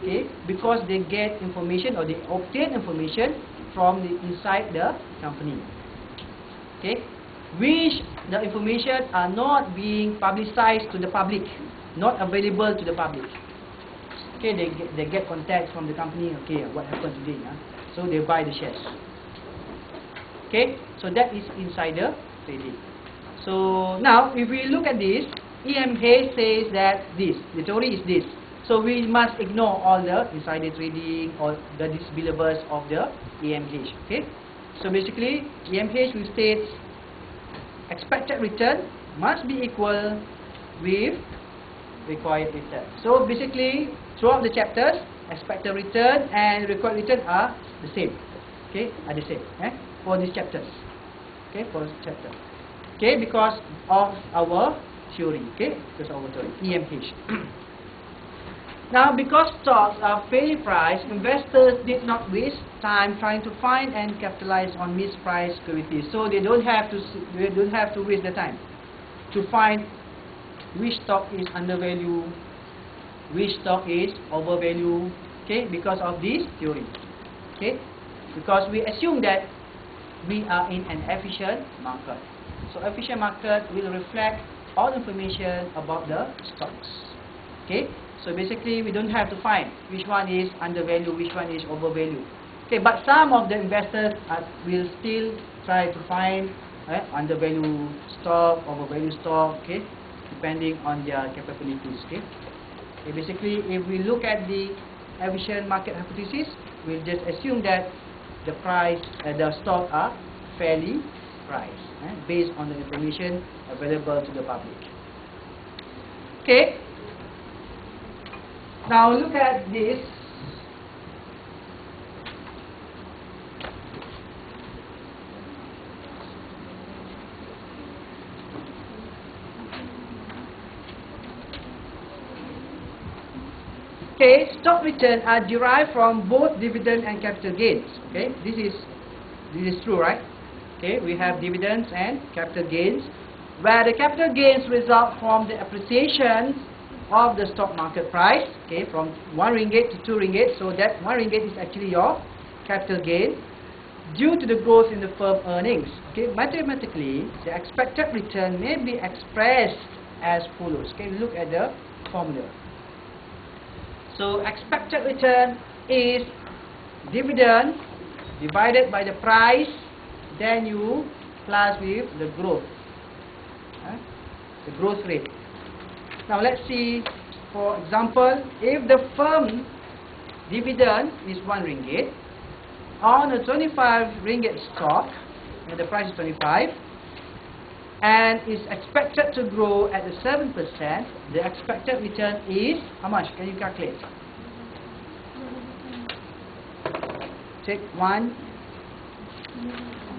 okay, because they get information or they obtain information from inside the company, okay, which the information are not being publicized to the public, not available to the public. Okay, they get contacts from the company. Okay, what happened today? So they buy the shares. Okay, so that is insider trading. So now, if we look at this, EMH says that the theory is this. So we must ignore all the insider trading or the disbelievers of the EMH. Okay, so basically EMH will state expected return must be equal with required return. So basically, throughout the chapters, expected return and required return are the same. Okay, are the same for these chapters. Okay, for this chapter. Okay, because of our theory. Okay, because of our theory, EMH. Now, because stocks are fairly priced, investors did not waste time trying to find and capitalize on mispriced securities. So they don't have to waste the time to find which stock is undervalued, which stock is overvalued. Okay, because of this theory. Okay, because we assume that we are in an efficient market. So efficient market will reflect all information about the stocks. Okay, so basically we don't have to find which one is undervalued, which one is overvalued. Okay, but some of the investors will still try to find undervalued stock, overvalued stock. Okay, depending on their capabilities. Okay, basically if we look at the efficient market hypothesis, we'll just assume that the price, the stock are fairly priced based on the information available to the public. Okay. Now look at this. Okay, stock returns are derived from both dividend and capital gains. Okay, this is true, right? Okay, we have dividends and capital gains, where the capital gains result from the appreciation of the stock market price. Okay, from 1 ringgit to 2 ringgit. So that 1 ringgit is actually your capital gain due to the growth in the firm earnings. Okay, mathematically, the expected return may be expressed as follows. Okay, look at the formula. So expected return is dividend divided by the price, then you plus with the growth, the growth rate. Now let's see, for example, if the firm dividend is 1 ringgit on a 25 ringgit stock, and the price is 25, and is expected to grow at a 7%, the expected return is how much? Can you calculate? Take 1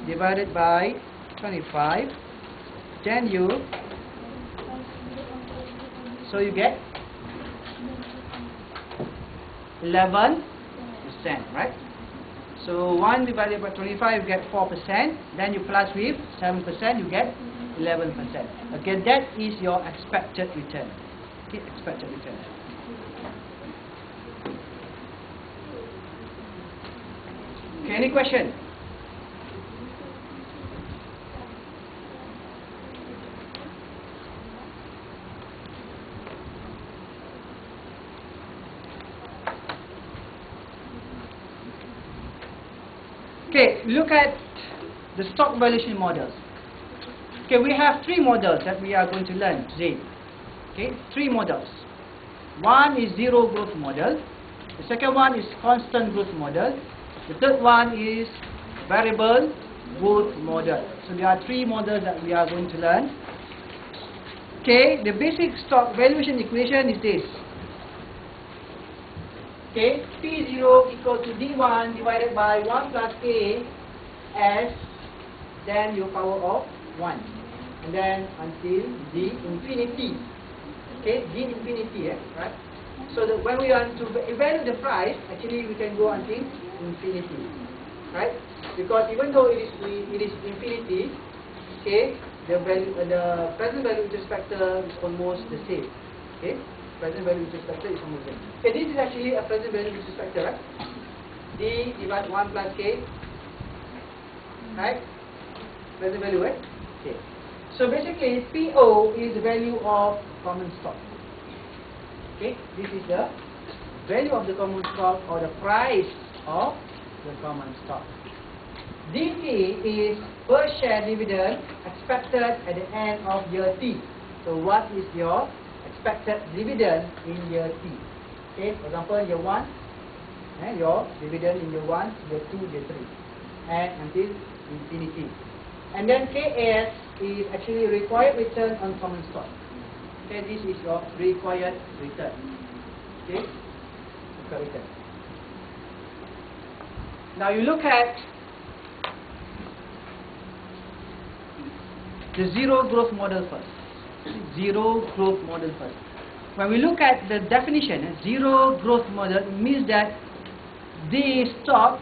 divided by 25, then you, so you get 11%, right? So 1 divided by 25, you get 4%, then you plus with 7%, you get 11%. Okay, that is your expected return. Okay, expected return. Okay, any question? Okay, look at the stock valuation models. Okay, we have 3 models that we are going to learn today. Okay, 3 models. One is zero growth model. The second one is constant growth model. The third one is variable growth model. So there are 3 models that we are going to learn. Okay, the basic stock valuation equation is this. Okay, P0 equal to D1 divided by 1 plus A as then your power of 1. And then until D infinity. Okay, D infinity, right? So that when we want to evaluate the price, actually we can go until infinity, right? Because even though it is infinity, okay, the value, the present value interest factor is almost the same. Okay, present value which is factor is almost same. Okay, this is actually a present value which is factor, right? D divided 1 plus K, right? Present value, right? Okay. So basically, PO is the value of common stock. Okay, this is the value of the common stock or the price of the common stock. DT is per share dividend expected at the end of year T. So what is your expected dividend in year T? Okay, for example, year 1, your dividend in year 1, year 2, year 3, and until infinity. And then KS is actually required return on common stock. Okay, this is your required return. Okay, required return. Now you look at the zero growth model first. Zero growth model first. When we look at the definition, zero growth model means that the stock,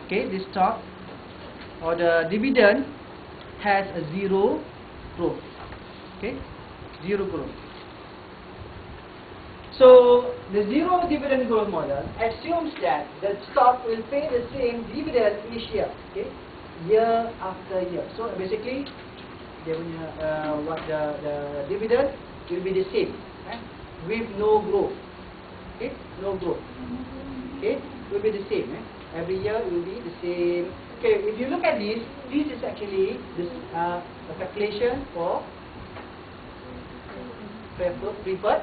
okay, the stock or the dividend has a zero growth. Okay, zero growth. So the zero dividend growth model assumes that the stock will pay the same dividend each year. Okay, year after year. So basically, dia punya what the dividend will be the same, with no growth. Okay, no growth. Okay, will be the same. Every year will be the same. Okay, if you look at this, this is actually this a calculation for preferred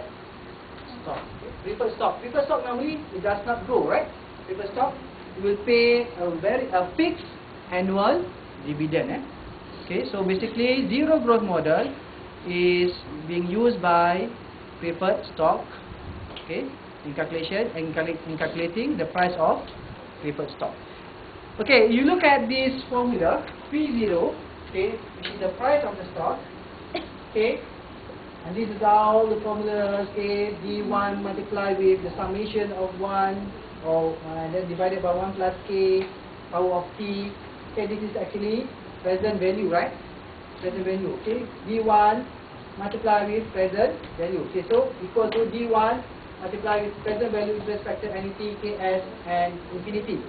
stock. Okay. Preferred stock. Preferred stock normally it does not grow, right? Preferred stock will pay a fixed annual dividend. Okay, so basically zero growth model is being used by preferred stock. Okay, in calculating the price of preferred stock. Okay, you look at this formula P0, okay, which is the price of the stock. Okay, and this is all the formulas. Okay, D1 multiplied with the summation of 1 and then divided by 1 plus K power of T. Okay, this is actually present value, right? Present value. Okay, D1 multiplied with present value. Okay, so equal to D1 multiplied with present value with respect to NT, KS, and infinity.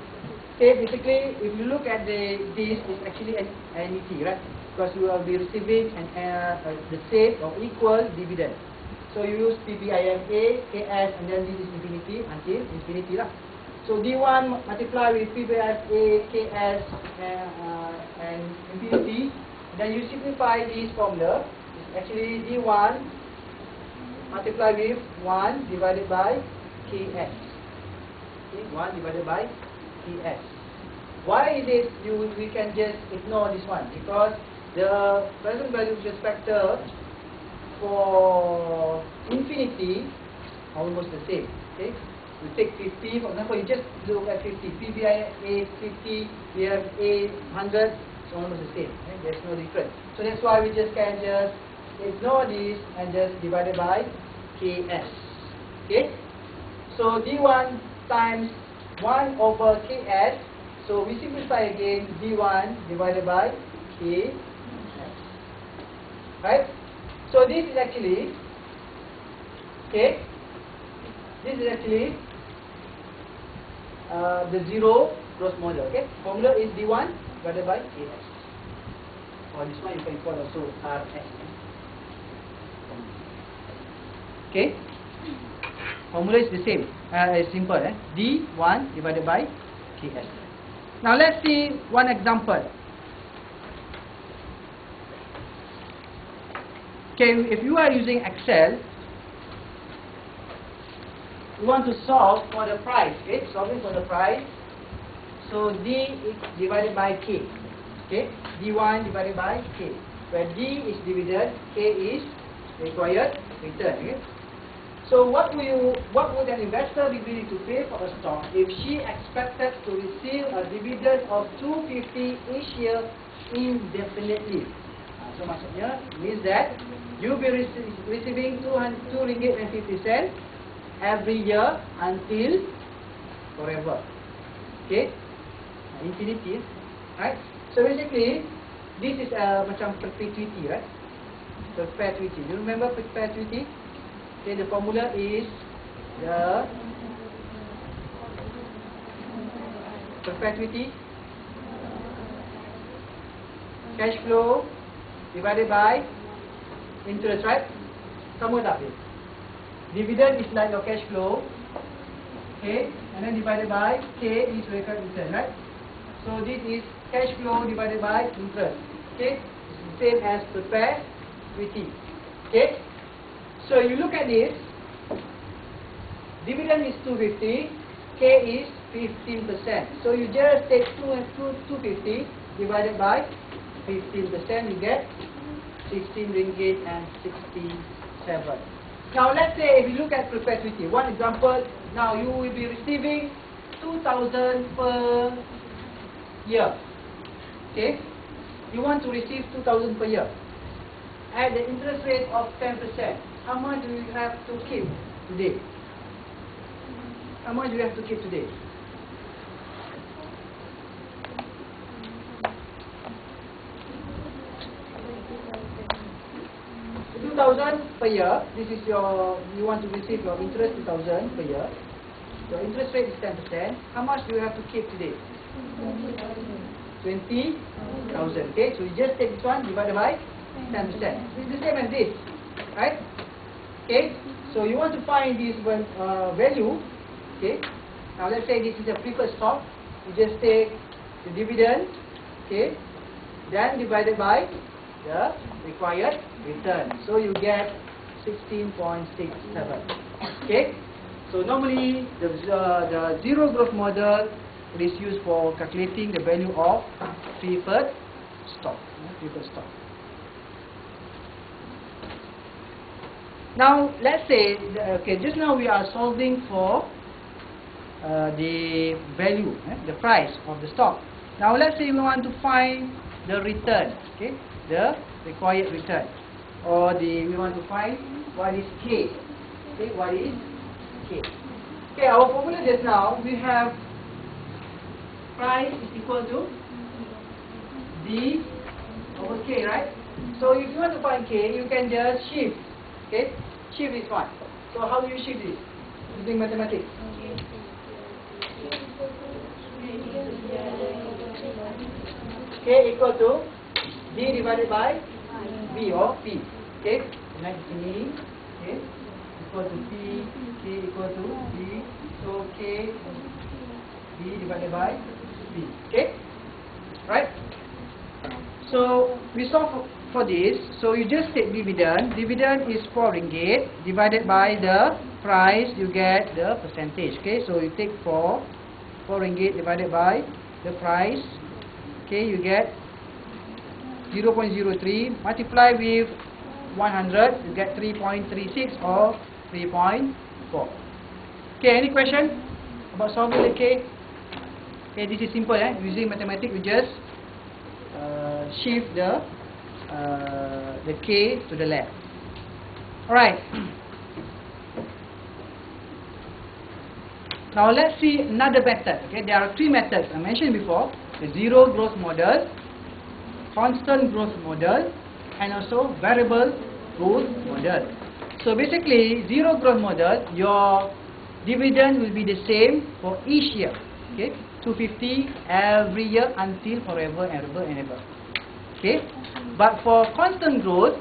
Okay, basically, if you look at this is actually an annuity, right? Because you will be receiving the same or equal dividend. So you use PBIMA, KS, and then this is infinity until infinity lah. So D1 multiply with PBIMA, KS, and infinity. Then you simplify this formula. It's actually D1 multiply with 1 divided by KS. Okay, 1 divided by KS. Why is it we can just ignore this one? Because the present value with respect to for infinity almost the same. Okay, we take 50 for example. You just look at 50. PBI is 50. We have A 100. It's almost the same. Okay? There's no difference. So that's why we just can just ignore this and just divide it by KS. Okay. So D1 times 1 over KS. So we simplify again D1 divided by KS. Right? So this is actually, okay, this is actually the zero growth model. Okay, formula is D1 divided by KS. Or this one you can call also RS. Okay, formula is the same. It's simple. D1 divided by KS. Now let's see one example. Okay, if you are using Excel, you want to solve for the price. Okay, solving for the price. So D is divided by K. Okay, D1 divided by K. Where D is dividend, K is required return. Okay. So what would an investor be willing to pay for a stock if she expected to receive a dividend of 250 each year indefinitely? So maksudnya means that you will be receiving 2 ringgit and 50 cents every year until forever. Okay, infinity, right? So basically, this is macam perpetuity, right? Perpetuity. You remember perpetuity? Okay, the formula is the perpetuity cash flow divided by interest, right? Sama tak dia? Dividend is like your cash flow, okay, and then divided by K is recurrent return, right? So this is cash flow divided by interest, okay? It's the same as perpetuity, okay? So you look at this, dividend is 250, K is 15%. So you just take 250 divided by 15%, you get 16 ringgit and 67. Now let's say if you look at perpetuity, one example, now you will be receiving 2,000 per year. Okay, you want to receive 2,000 per year at the interest rate of 10%. How much do you have to keep today? How much do you have to keep today? 2,000 per year. This is your, you want to receive your interest 2,000 per year. Your interest rate is 10%. How much do you have to keep today? 20,000. Okay, so you just take this one divided by 10%. It's the same as this, right? Okay, so you want to find this value. Okay, now let's say this is a preferred stock. You just take the dividend, okay, then divided by the required return. So you get 16.67. Okay, so normally the zero growth model is used for calculating the value of preferred stock. Now let's say, okay, just now we are solving for the value, the price of the stock. Now let's say we want to find the return, okay, the required return, or we want to find what is K. Okay, what is K? Okay, our formula just now, we have price is equal to D over K, right? So if you want to find K, you can just shift. Okay, shift this one. So how do you shift this? Using mathematics. K equal to D divided by B or P. Okay, like ini. Okay, equal to P. K equal to D. So K D divided by B. Okay, right? So we solve for this. So you just take dividend. Dividend is 4 ringgit divided by the price. You get the percentage. Okay, so you take 4 ringgit divided by the price. Okay, you get 0.03. Multiply with 100, you get 3.36 or 3.4. Okay, any question about solving the K? Okay, this is simple. Using mathematics, we just shift the K to the left. Alright. Now let's see another method. Okay, there are 3 methods I mentioned before: the zero growth model, constant growth model, and also variable growth model. So basically, zero growth model, your dividend will be the same for each year. Okay, 250 every year until forever and ever and ever. Okay, but for constant growth,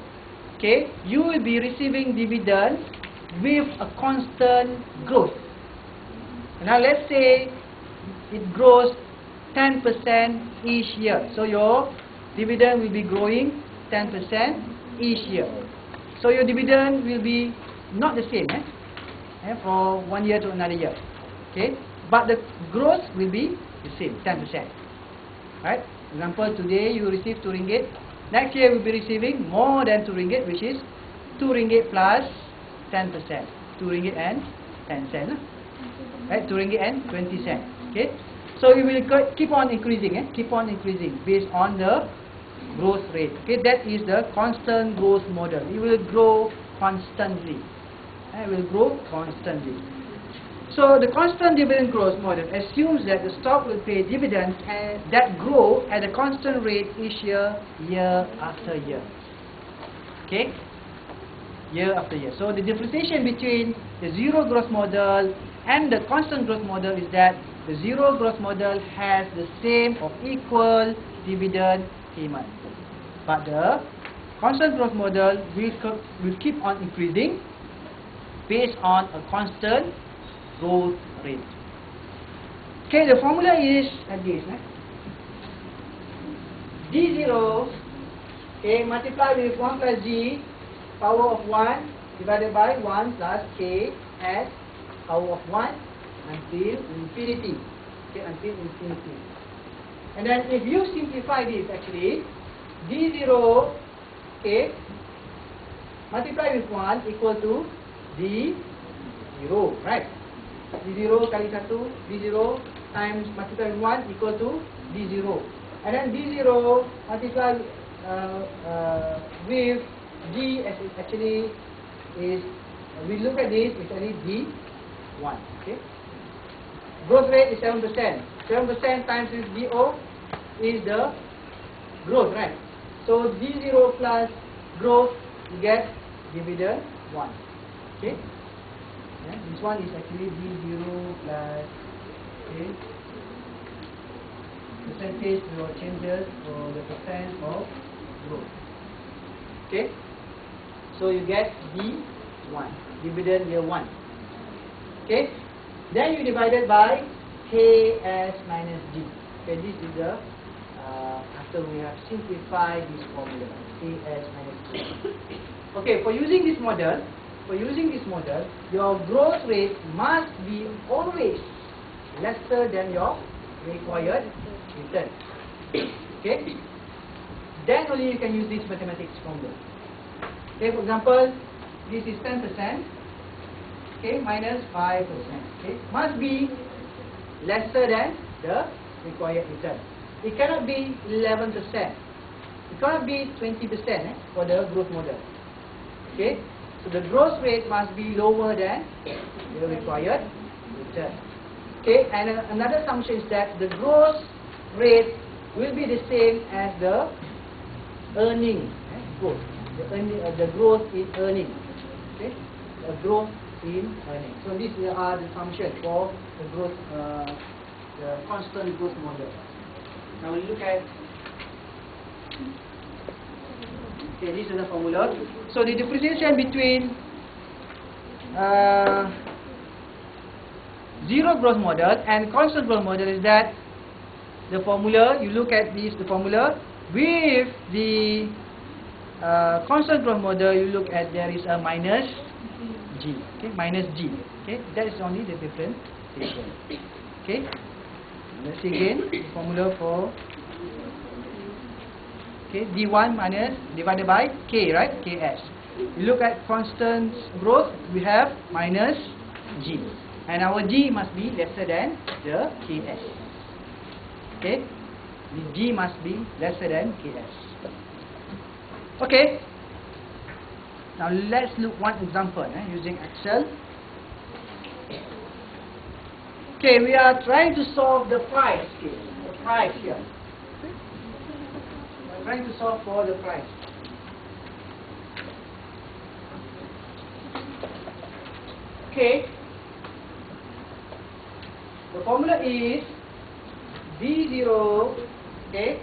okay, you will be receiving dividend with a constant growth. Now let's say it grows 10% each year. So your dividend will be growing 10% each year. So your dividend will be not the same for 1 year to another year. Okay, but the growth will be the same, 10%. Right? Example, today you receive 2 ringgit. Next year you will be receiving more than 2 ringgit, which is 2 ringgit plus 10%. 2 ringgit and 10 cents. Right? 2 ringgit and 20 cents. Okay? So it will keep on increasing, keep on increasing based on the growth rate. Okay, that is the constant growth model. It will grow constantly. It will grow constantly. So the constant dividend growth model assumes that the stock will pay dividends that grow at a constant rate each year, year after year. Okay. year after year. So the differentiation between the zero growth model and the constant growth model is that the zero growth model has the same or equal dividend payment, but the constant growth model will keep on increasing based on a constant growth rate. Okay, the formula is like this. D0, okay, multiplied with 1 plus G power of 1 divided by 1 plus K as power of 1 until infinity. Okay, until infinity. And then if you simplify this, actually, D0, okay, multiply with 1 equal to D0, right? D0 kali 1, D0 times multiply with 1 equal to D0. And then D0 multiply with D as it actually is, we look at this, it's only D1, okay? Growth rate is 7%. 7% times with DO is the growth, right? So D0 plus growth, you get dividend 1, okay? Yeah, this one is actually D0 plus, okay, percentage or changes for the percent of growth. Okay, so you get D1, dividend year 1. Okay, then you divide it by KS minus D. Okay, this is the after we have simplified this formula, KS minus D. Okay, for using this model, your growth rate must be always lesser than your required return. Okay, then only you can use this mathematics formula. Okay, for example, this is 10%, okay, minus 5%, okay, must be lesser than the required return. It cannot be 11%, it cannot be 20% for the growth model. Okay, so the growth rate must be lower than the required return. Okay, and another assumption is that the growth rate will be the same as the earning growth. The growth in earning. Okay, the growth in earning. So these are the assumptions for the growth, the constant growth model. Now we look at. Okay, this is the formula. So the differentiation between zero growth model and constant growth model is that the formula, you look at this, the formula with the constant growth model, you look at there is a minus G, okay, minus G, okay, that is only the differentiation. Okay, let's see again the formula for, okay, D1 minus divided by K, right, KS. You look at constant growth, we have minus G, and our G must be lesser than the KS. Okay, the G must be lesser than KS. Okay, now let's look one example using Excel. Okay, we are trying to solve the price case, the price here. We are trying to solve for the price. Okay, the formula is D0, okay,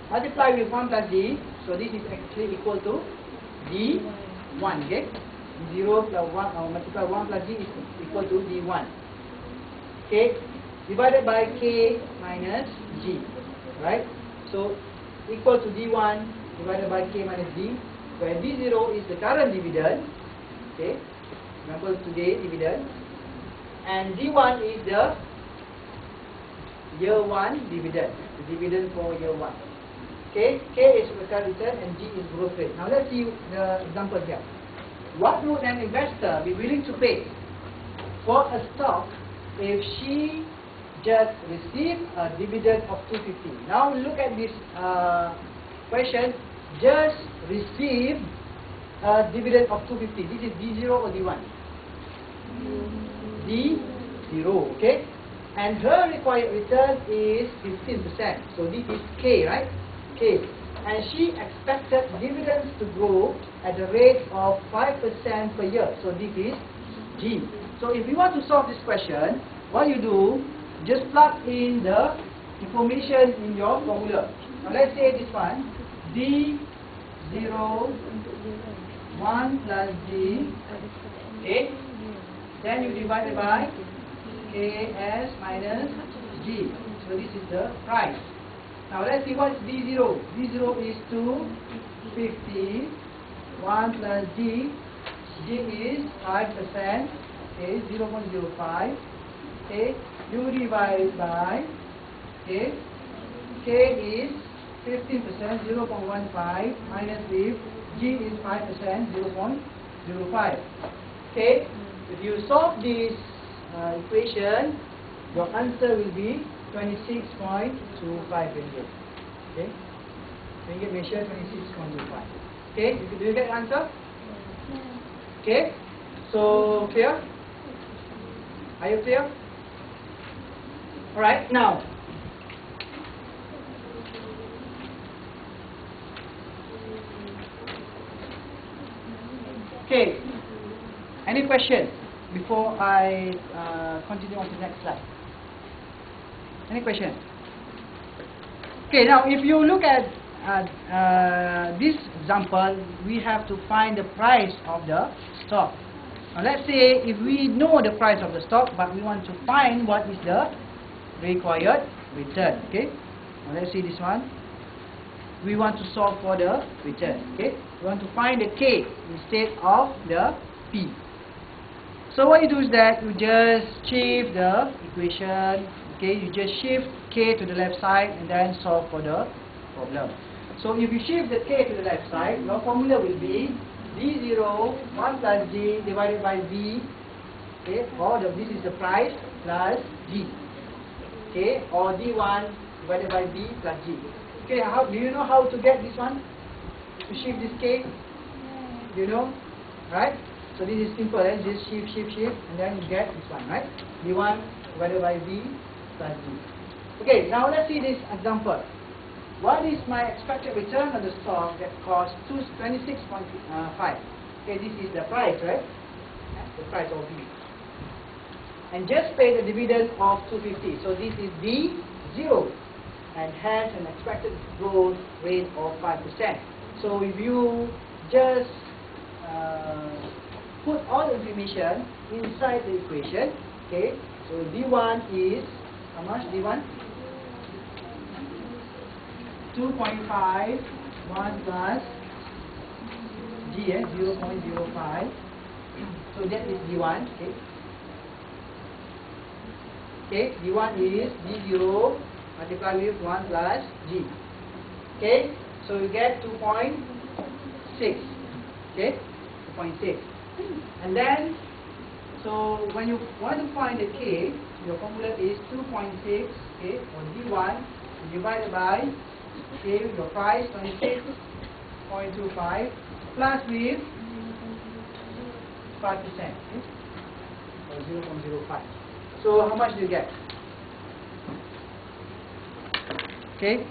multiply with 1 plus D, so this is actually equal to D1, okay, D0 plus 1, or multiply 1 plus D is equal to D1, okay, divided by K minus G, right, so equal to D1 divided by K minus D, where D0 is the current dividend, okay, example today dividend, and D1 is the year 1 dividend, the dividend for year 1. Okay, K is recurrent return and G is growth rate. Now let's see the example here. What would an investor be willing to pay for a stock if she just received a dividend of 250? Now look at this question. Just received a dividend of 250. This is D0 or D1? D0, okay? And her required return is 15%. So this is K, right? K. and she expected dividends to grow at the rate of 5% per year. So this is G. So if you want to solve this question, what you do, just plug in the information in your formula. Now let's say this one, D0 1 plus G, okay, then you divide it by KS minus G. So this is the price. Now let's see what is D0. D0 is 250. 1 plus G. G is 5%. Okay, 0.05. Okay, you divide by, okay, K is 15%, 0.15 minus if G is 5%, 0.05. Okay, if you solve this equation, your answer will be 26.25 ringgit. Okay, ringgit Malaysia 26.25. Okay, do you get the answer? Okay, so clear? Are you clear? Alright, now okay, any question before I continue on to the next slide? Any question? Okay, now if you look at this example, we have to find the price of the stock. Now let's say if we know the price of the stock, but we want to find what is the required return. Okay, now let's see this one. We want to solve for the return. Okay, we want to find the K instead of the P. So what you do is that you just shift the equation. Okay, you just shift K to the left side and then solve for the problem. So if you shift the K to the left side, your formula will be D0 1 plus G divided by V. Okay, or this is the price plus G. Okay, or D1 divided by V plus G. Okay, how do you know how to get this one? To shift this K? Do you know? Right? So this is simple, just shift, and then you get this one, right? D1 divided by V plus G. Okay, now let's see this example. What is my expected return on the stock that costs 26.5? Okay, this is the price, right? The price of V. And just pay the dividend of 250. So this is D0 and has an expected growth rate of 5%. So if you just put all the information inside the equation, okay, so D1 is, how much D1? 2.5, 1 plus G, 0.05. So that is D1, okay. Okay, D1 is D0 multiplied with 1 plus G. Okay, so you get 2.6. Okay, 2.6. And then, so when you want to find the K, your formula is 2.6, okay, or D1 divided by, okay, your price 26.25 plus with 5%, okay, or 0.05. So how much do you get? Okay.